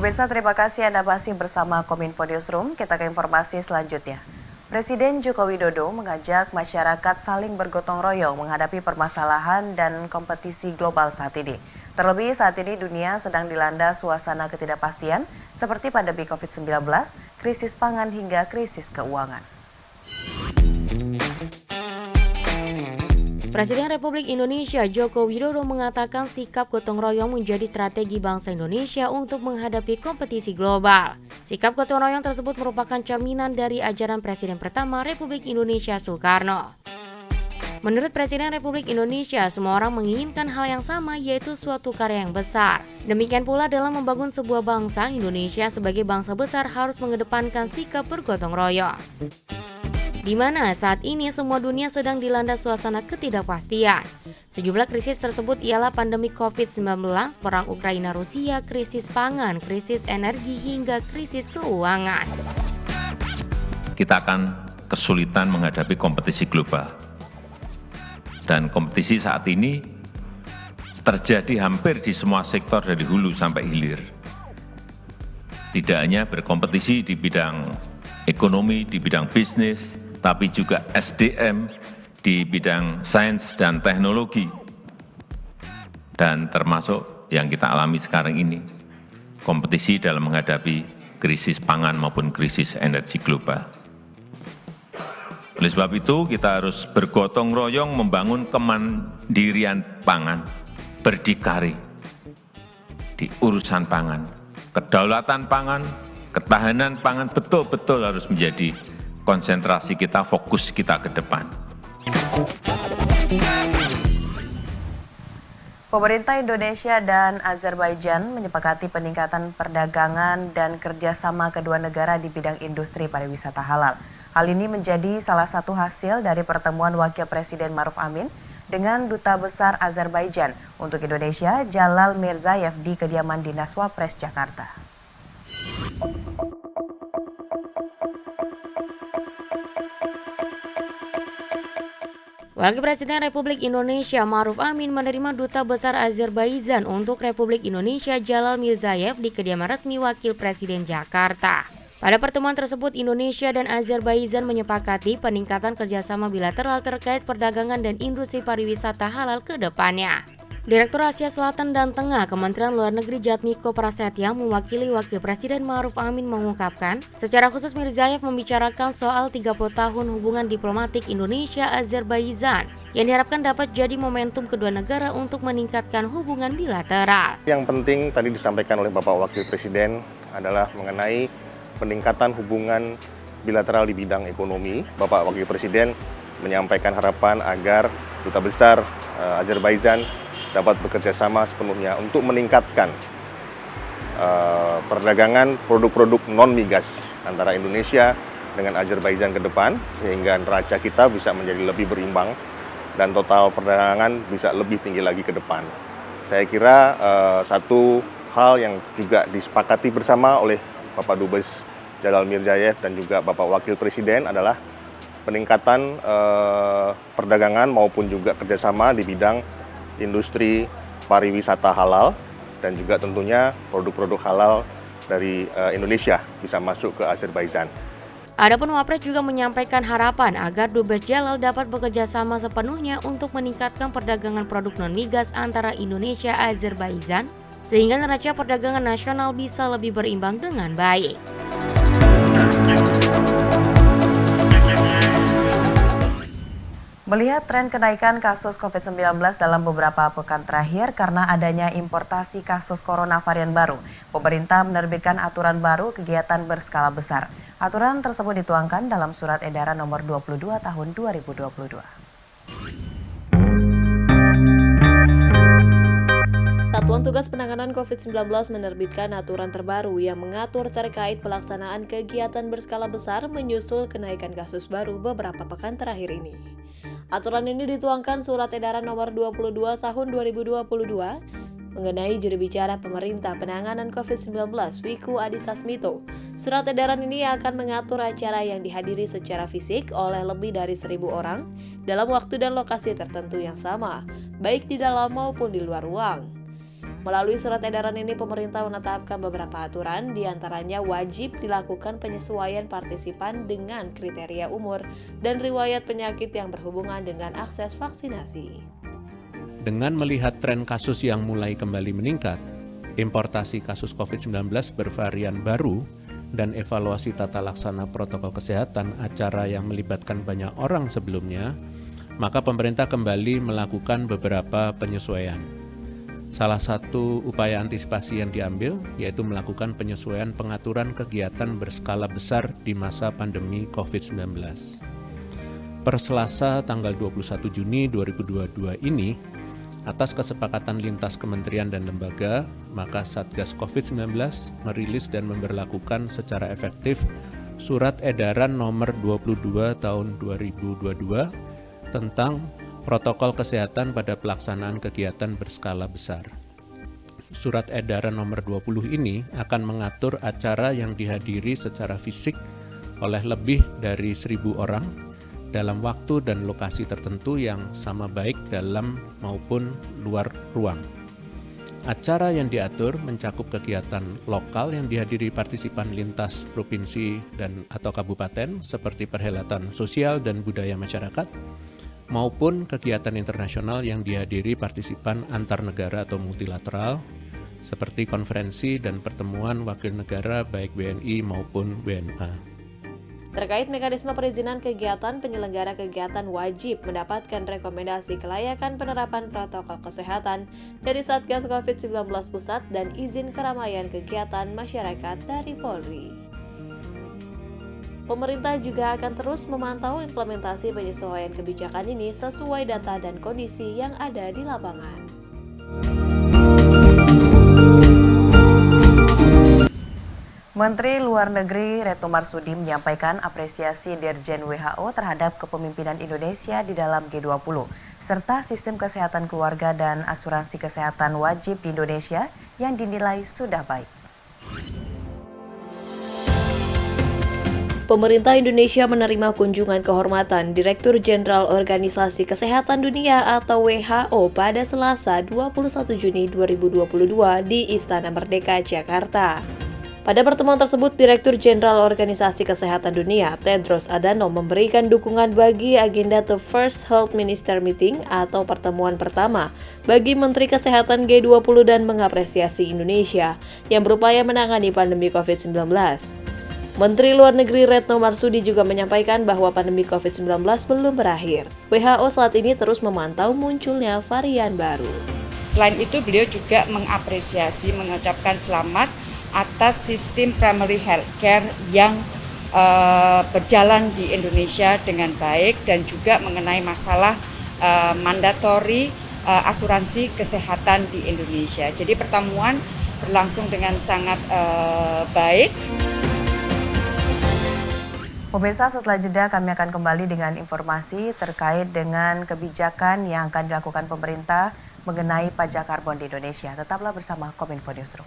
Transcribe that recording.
Pemirsa, terima kasih Anda masih bersama Kominfo Newsroom. Kita ke informasi selanjutnya. Presiden Joko Widodo mengajak masyarakat saling bergotong royong menghadapi permasalahan dan kompetisi global saat ini. Terlebih saat ini dunia sedang dilanda suasana ketidakpastian seperti pandemi COVID-19, krisis pangan hingga krisis keuangan. Presiden Republik Indonesia Joko Widodo mengatakan sikap gotong royong menjadi strategi bangsa Indonesia untuk menghadapi kompetisi global. Sikap gotong royong tersebut merupakan cerminan dari ajaran Presiden pertama Republik Indonesia Soekarno. Menurut Presiden Republik Indonesia, semua orang menginginkan hal yang sama, yaitu suatu karya yang besar. Demikian pula dalam membangun sebuah bangsa, Indonesia sebagai bangsa besar harus mengedepankan sikap bergotong royong. Di mana saat ini semua dunia sedang dilanda suasana ketidakpastian. Sejumlah krisis tersebut ialah pandemi COVID-19, perang Ukraina-Rusia, krisis pangan, krisis energi, hingga krisis keuangan. Kita akan kesulitan menghadapi kompetisi global. Dan kompetisi saat ini terjadi hampir di semua sektor dari hulu sampai hilir. Tidak hanya berkompetisi di bidang ekonomi, di bidang bisnis, tapi juga SDM di bidang sains dan teknologi. Dan termasuk yang kita alami sekarang ini, kompetisi dalam menghadapi krisis pangan maupun krisis energi global. Oleh sebab itu, kita harus bergotong royong membangun kemandirian pangan, berdikari di urusan pangan. Kedaulatan pangan, ketahanan pangan betul-betul harus menjadi konsentrasi kita, fokus kita ke depan. Pemerintah Indonesia dan Azerbaijan menyepakati peningkatan perdagangan dan kerjasama kedua negara di bidang industri pariwisata halal. Hal ini menjadi salah satu hasil dari pertemuan Wakil Presiden Maruf Amin dengan Duta Besar Azerbaijan untuk Indonesia, Jalal Mirzayev di kediaman Dinas Wapres Jakarta. Wakil Presiden Republik Indonesia Maruf Amin menerima Duta Besar Azerbaijan untuk Republik Indonesia Jalal Mirzayev di kediaman resmi Wakil Presiden Jakarta. Pada pertemuan tersebut, Indonesia dan Azerbaijan menyepakati peningkatan kerjasama bilateral terkait perdagangan dan industri pariwisata halal ke depannya. Direktur Asia Selatan dan Tengah Kementerian Luar Negeri Jatmiko Prasetya mewakili Wakil Presiden Maruf Amin mengungkapkan, secara khusus Mirzayev membicarakan soal 30 tahun hubungan diplomatik Indonesia-Azerbaijan yang diharapkan dapat jadi momentum kedua negara untuk meningkatkan hubungan bilateral. Yang penting tadi disampaikan oleh Bapak Wakil Presiden adalah mengenai peningkatan hubungan bilateral di bidang ekonomi. Bapak Wakil Presiden menyampaikan harapan agar Duta Besar Azerbaijan dapat bekerja sama sepenuhnya untuk meningkatkan perdagangan produk-produk non-migas antara Indonesia dengan Azerbaijan ke depan, sehingga neraca kita bisa menjadi lebih berimbang dan total perdagangan bisa lebih tinggi lagi ke depan. Saya kira satu hal yang juga disepakati bersama oleh Bapak Dubes Jalal Mirzayev dan juga Bapak Wakil Presiden adalah peningkatan perdagangan maupun juga kerjasama di bidang industri pariwisata halal dan juga tentunya produk-produk halal dari Indonesia bisa masuk ke Azerbaijan. Adapun Wapres juga menyampaikan harapan agar Dubes Jalal dapat bekerja sama sepenuhnya untuk meningkatkan perdagangan produk non-migas antara Indonesia dan Azerbaijan sehingga neraca perdagangan nasional bisa lebih berimbang dengan baik. Melihat tren kenaikan kasus COVID-19 dalam beberapa pekan terakhir karena adanya importasi kasus corona varian baru, pemerintah menerbitkan aturan baru kegiatan berskala besar. Aturan tersebut dituangkan dalam Surat Edaran Nomor 22 Tahun 2022. Satuan Tugas Penanganan COVID-19 menerbitkan aturan terbaru yang mengatur terkait pelaksanaan kegiatan berskala besar menyusul kenaikan kasus baru beberapa pekan terakhir ini. Aturan ini dituangkan Surat Edaran Nomor 22 Tahun 2022 mengenai juru bicara pemerintah penanganan COVID-19 Wiku Adhisa Smito. Surat edaran ini akan mengatur acara yang dihadiri secara fisik oleh lebih dari 1.000 orang dalam waktu dan lokasi tertentu yang sama, baik di dalam maupun di luar ruang. Melalui surat edaran ini, pemerintah menetapkan beberapa aturan, diantaranya wajib dilakukan penyesuaian partisipan dengan kriteria umur dan riwayat penyakit yang berhubungan dengan akses vaksinasi. Dengan melihat tren kasus yang mulai kembali meningkat, importasi kasus COVID-19 bervarian baru, dan evaluasi tata laksana protokol kesehatan acara yang melibatkan banyak orang sebelumnya, maka pemerintah kembali melakukan beberapa penyesuaian. Salah satu upaya antisipasi yang diambil yaitu melakukan penyesuaian pengaturan kegiatan berskala besar di masa pandemi COVID-19. Per Selasa tanggal 21 Juni 2022 ini, atas kesepakatan lintas kementerian dan lembaga, maka Satgas COVID-19 merilis dan memberlakukan secara efektif Surat Edaran Nomor 22 Tahun 2022 tentang Protokol Kesehatan pada Pelaksanaan Kegiatan Berskala Besar. Surat Edaran Nomor 20 ini akan mengatur acara yang dihadiri secara fisik oleh lebih dari 1.000 orang dalam waktu dan lokasi tertentu yang sama baik dalam maupun luar ruang. Acara yang diatur mencakup kegiatan lokal yang dihadiri partisipan lintas provinsi dan atau kabupaten seperti perhelatan sosial dan budaya masyarakat, maupun kegiatan internasional yang dihadiri partisipan antar negara atau multilateral, seperti konferensi dan pertemuan wakil negara baik WNI maupun WNA. Terkait mekanisme perizinan kegiatan, penyelenggara kegiatan wajib mendapatkan rekomendasi kelayakan penerapan protokol kesehatan dari Satgas COVID-19 Pusat dan izin keramaian kegiatan masyarakat dari Polri. Pemerintah juga akan terus memantau implementasi penyesuaian kebijakan ini sesuai data dan kondisi yang ada di lapangan. Menteri Luar Negeri Retno Marsudi menyampaikan apresiasi Dirjen WHO terhadap kepemimpinan Indonesia di dalam G20, serta sistem kesehatan keluarga dan asuransi kesehatan wajib di Indonesia yang dinilai sudah baik. Pemerintah Indonesia menerima kunjungan kehormatan Direktur Jenderal Organisasi Kesehatan Dunia atau WHO pada Selasa 21 Juni 2022 di Istana Merdeka, Jakarta. Pada pertemuan tersebut, Direktur Jenderal Organisasi Kesehatan Dunia, Tedros Adhanom, memberikan dukungan bagi agenda The First Health Minister Meeting atau pertemuan pertama bagi Menteri Kesehatan G20 dan mengapresiasi Indonesia yang berupaya menangani pandemi COVID-19. Menteri Luar Negeri Retno Marsudi juga menyampaikan bahwa pandemi COVID-19 belum berakhir. WHO saat ini terus memantau munculnya varian baru. Selain itu, beliau juga mengucapkan selamat atas sistem primary healthcare yang berjalan di Indonesia dengan baik dan juga mengenai masalah mandatori asuransi kesehatan di Indonesia. Jadi pertemuan berlangsung dengan sangat baik. Pemirsa, setelah jeda kami akan kembali dengan informasi terkait dengan kebijakan yang akan dilakukan pemerintah mengenai pajak karbon di Indonesia. Tetaplah bersama Kominfo Newsroom.